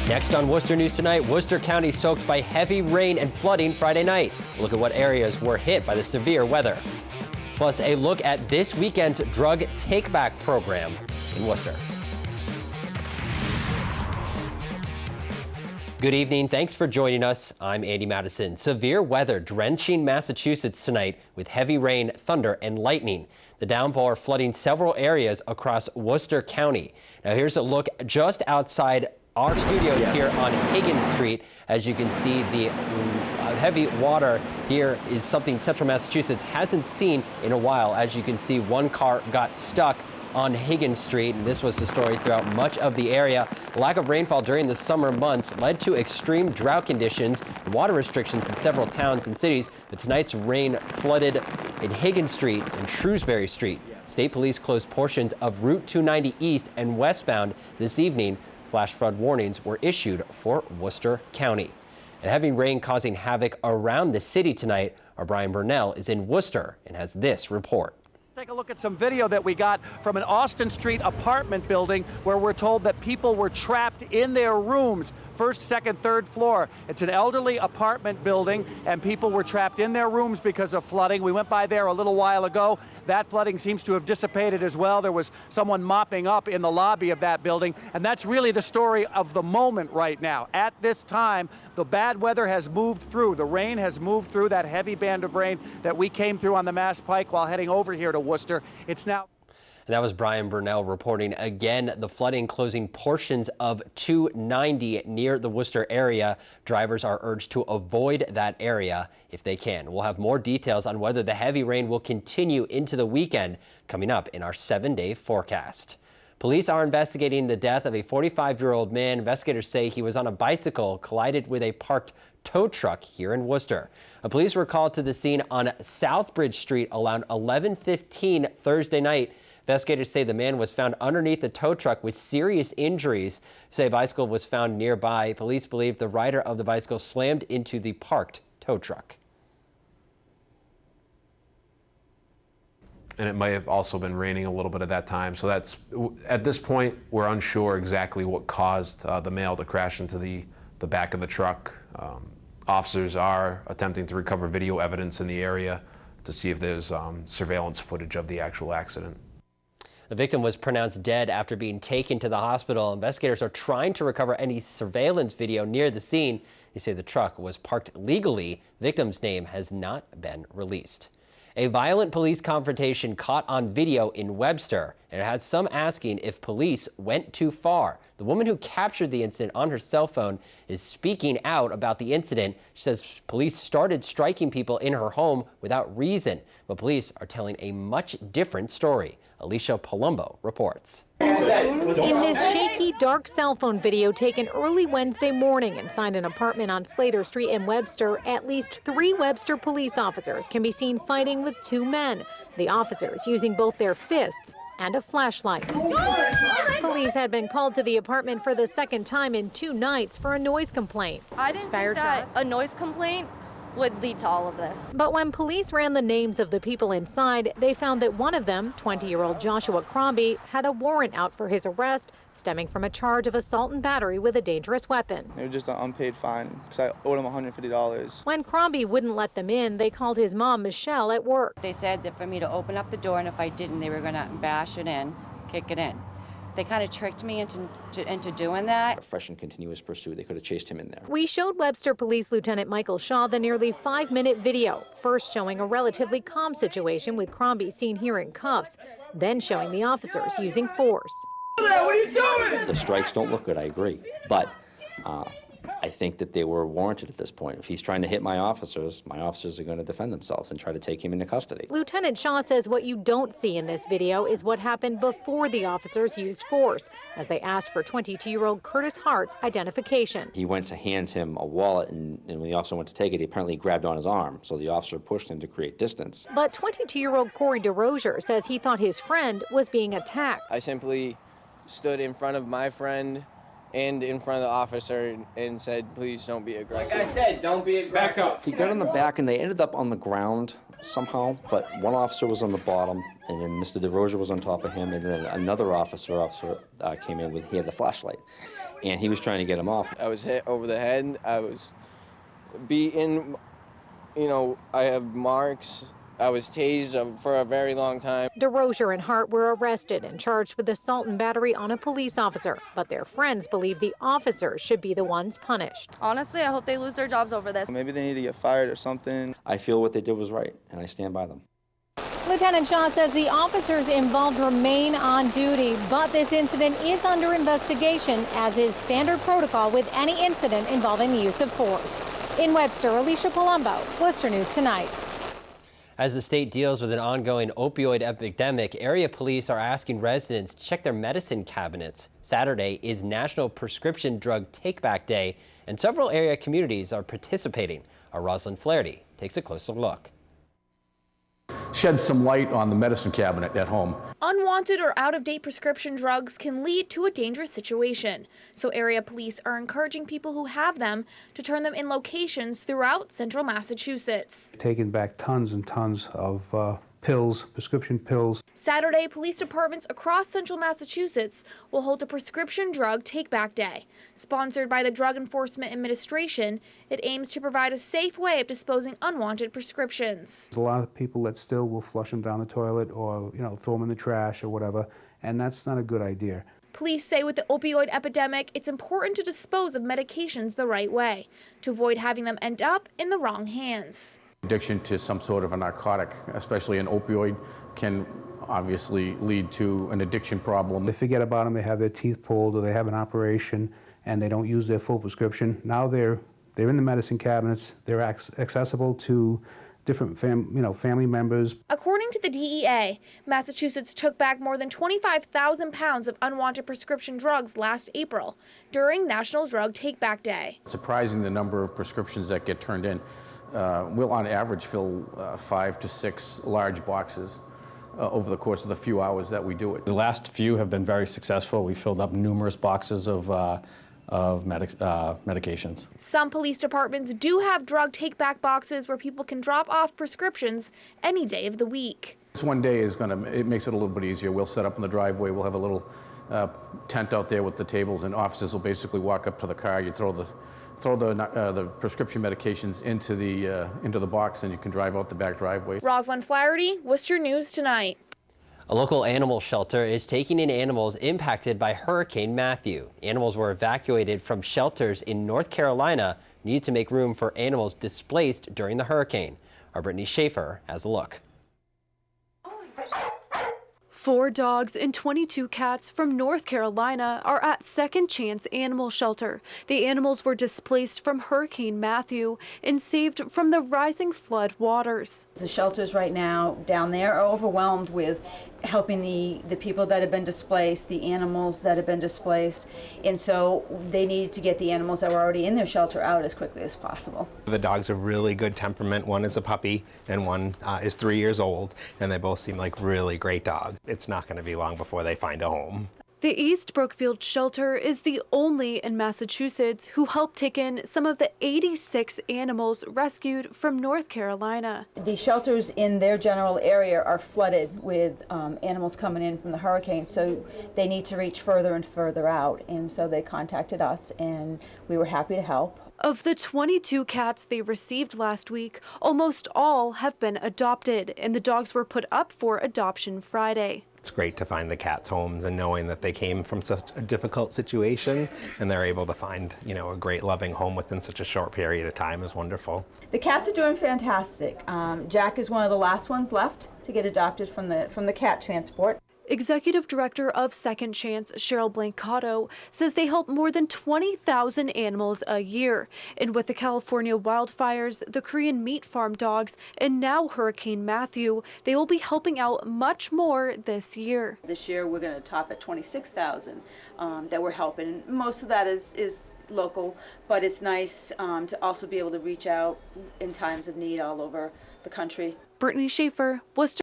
Next on Worcester News Tonight, Worcester County soaked by heavy rain and flooding Friday night. We'll look at what areas were hit by the severe weather. Plus, a look at this weekend's drug take-back program in Worcester. Good evening. Thanks for joining us. I'm Andy Madison. Severe weather drenching Massachusetts tonight with heavy rain, thunder, and lightning. The downpour flooding several areas across Worcester County. Now here's a look just outside our studios here on Higgins Street. As you can see, the heavy water here is something Central Massachusetts hasn't seen in a while. As you can see, one car got stuck on Higgins Street, and this was the story throughout much of the area. Lack of rainfall during the summer months led to extreme drought conditions and water restrictions in several towns and cities. But tonight's rain flooded in Higgins Street and Shrewsbury Street. State police closed portions of Route 290 East and westbound this evening. Flash flood warnings were issued for Worcester County. And heavy rain causing havoc around the city tonight. Our Brian Burnell is in Worcester and has this report. Take a look at some video that we got from an Austin Street apartment building where we're told that people were trapped in their rooms, first, second, third floor. It's an elderly apartment building, and people were trapped in their rooms because of flooding. We went by there a little while ago. That flooding seems to have dissipated as well. There was someone mopping up in the lobby of that building, and that's really the story of the moment right now. At this time, the bad weather has moved through. The rain has moved through, that heavy band of rain that we came through on the Mass Pike while heading over here to Worcester. It's now. And that was Brian Burnell reporting. Again, the flooding closing portions of 290 near the Worcester area. Drivers are urged to avoid that area if they can. We'll have more details on whether the heavy rain will continue into the weekend coming up in our 7-day forecast. Police are investigating the death of a 45-year-old man. Investigators say he was on a bicycle, collided with a parked tow truck here in Worcester. Police were called to the scene on Southbridge Street around 11:15 Thursday night. Investigators say the man was found underneath the tow truck with serious injuries. Say a bicycle was found nearby. Police believe the rider of the bicycle slammed into the parked tow truck. And it may have also been raining a little bit at that time. So that's, at this point, we're unsure exactly what caused the male to crash into the back of the truck. Officers are attempting to recover video evidence in the area to see if there's surveillance footage of the actual accident. The victim was pronounced dead after being taken to the hospital. Investigators are trying to recover any surveillance video near the scene. They say the truck was parked legally. The victim's name has not been released. A violent police confrontation caught on video in Webster, and it has some asking if police went too far. The woman who captured the incident on her cell phone is speaking out about the incident. She says police started striking people in her home without reason, but police are telling a much different story. Alicia Palumbo reports. In this shaky, dark cell phone video taken early Wednesday morning inside an apartment on Slater Street in Webster, at least 3 Webster police officers can be seen fighting with 2 men. The officers using both their fists and a flashlight. Police had been called to the apartment for the second time in 2 nights for a noise complaint. I didn't think that a noise complaint would lead to all of this. But when police ran the names of the people inside, they found that one of them, 20-year-old Joshua Crombie, had a warrant out for his arrest stemming from a charge of assault and battery with a dangerous weapon. It was just an unpaid fine because I owed him $150. When Crombie wouldn't let them in, they called his mom, Michelle, at work. They said that for me to open up the door, and if I didn't, they were going to bash it in, kick it in. They kind of tricked me into doing that. A fresh and continuous pursuit. They could have chased him in there. We showed Webster Police Lieutenant Michael Shaw the nearly 5-minute video, first showing a relatively calm situation with Crombie seen here in cuffs, then showing the officers using force. What are you doing? The strikes don't look good, I agree. But I think that they were warranted at this point. If he's trying to hit my officers are going to defend themselves and try to take him into custody. Lieutenant Shaw says what you don't see in this video is what happened before the officers used force, as they asked for 22-year-old Curtis Hart's identification. He went to hand him a wallet, and when the officer went to take it, he apparently grabbed on his arm, so the officer pushed him to create distance. But 22-year-old Corey DeRozier says he thought his friend was being attacked. I simply stood in front of my friend and in front of the officer and said, please don't be aggressive. Like I said, don't be aggressive. Back up. He got on the back, and they ended up on the ground somehow, but one officer was on the bottom, and then Mr. DeRosa was on top of him, and then another officer came in he had the flashlight, and he was trying to get him off. I was hit over the head. I was beaten. I have marks. I was tased for a very long time. DeRozier and Hart were arrested and charged with assault and battery on a police officer, but their friends believe the officers should be the ones punished. Honestly, I hope they lose their jobs over this. Maybe they need to get fired or something. I feel what they did was right, and I stand by them. Lieutenant Shaw says the officers involved remain on duty, but this incident is under investigation, as is standard protocol with any incident involving the use of force. In Webster, Alicia Palumbo, Worcester News Tonight. As the state deals with an ongoing opioid epidemic, area police are asking residents to check their medicine cabinets. Saturday is National Prescription Drug Take-Back Day, and several area communities are participating. Our Rosalind Flaherty takes a closer look. Shed some light on the medicine cabinet at home. Unwanted or out-of-date prescription drugs can lead to a dangerous situation. So area police are encouraging people who have them to turn them in locations throughout central Massachusetts. Taking back tons and tons of pills, prescription pills. Saturday, police departments across central Massachusetts will hold a prescription drug take-back day. Sponsored by the Drug Enforcement Administration, it aims to provide a safe way of disposing unwanted prescriptions. There's a lot of people that still will flush them down the toilet or, throw them in the trash or whatever, and that's not a good idea. Police say with the opioid epidemic, it's important to dispose of medications the right way to avoid having them end up in the wrong hands. Addiction to some sort of a narcotic, especially an opioid, can obviously lead to an addiction problem. They forget about them, they have their teeth pulled, or they have an operation, and they don't use their full prescription. Now they're in the medicine cabinets, they're accessible to different family members. According to the DEA, Massachusetts took back more than 25,000 pounds of unwanted prescription drugs last April during National Drug Take-Back Day. Surprising the number of prescriptions that get turned in. We'll on average fill 5 to 6 large boxes over the course of the few hours that we do it. The last few have been very successful. We filled up numerous boxes of medications. Some police departments do have drug take-back boxes where people can drop off prescriptions any day of the week. This one day it makes it a little bit easier. We'll set up in the driveway. We'll have a little tent out there with the tables, and officers will basically walk up to the car. You throw the prescription medications into the box, and you can drive out the back driveway. Rosalind Flaherty, Worcester News Tonight. A local animal shelter is taking in animals impacted by Hurricane Matthew. Animals were evacuated from shelters in North Carolina, needed to make room for animals displaced during the hurricane. Our Brittany Schaefer has a look. 4 dogs and 22 cats from North Carolina are at Second Chance Animal Shelter. The animals were displaced from Hurricane Matthew and saved from the rising flood waters. The shelters right now down there are overwhelmed with helping the people that have been displaced, the animals that have been displaced, and so they needed to get the animals that were already in their shelter out as quickly as possible. The dogs are really good temperament. One is a puppy and one is 3 years old, and they both seem like really great dogs. It's not going to be long before they find a home. The East Brookfield Shelter is the only in Massachusetts who helped take in some of the 86 animals rescued from North Carolina. The shelters in their general area are flooded with animals coming in from the hurricane, so they need to reach further and further out, and so they contacted us, and we were happy to help. Of the 22 cats they received last week, almost all have been adopted, and the dogs were put up for adoption Friday. It's great to find the cats' homes and knowing that they came from such a difficult situation and they're able to find, a great loving home within such a short period of time is wonderful. The cats are doing fantastic. Jack is one of the last ones left to get adopted from the cat transport. Executive Director of Second Chance, Cheryl Blancato, says they help more than 20,000 animals a year. And with the California wildfires, the Korean meat farm dogs, and now Hurricane Matthew, they will be helping out much more this year. This year we're going to top at 26,000 that we're helping. Most of that is local, but it's nice to also be able to reach out in times of need all over the country. Brittany Schaefer, Worcester.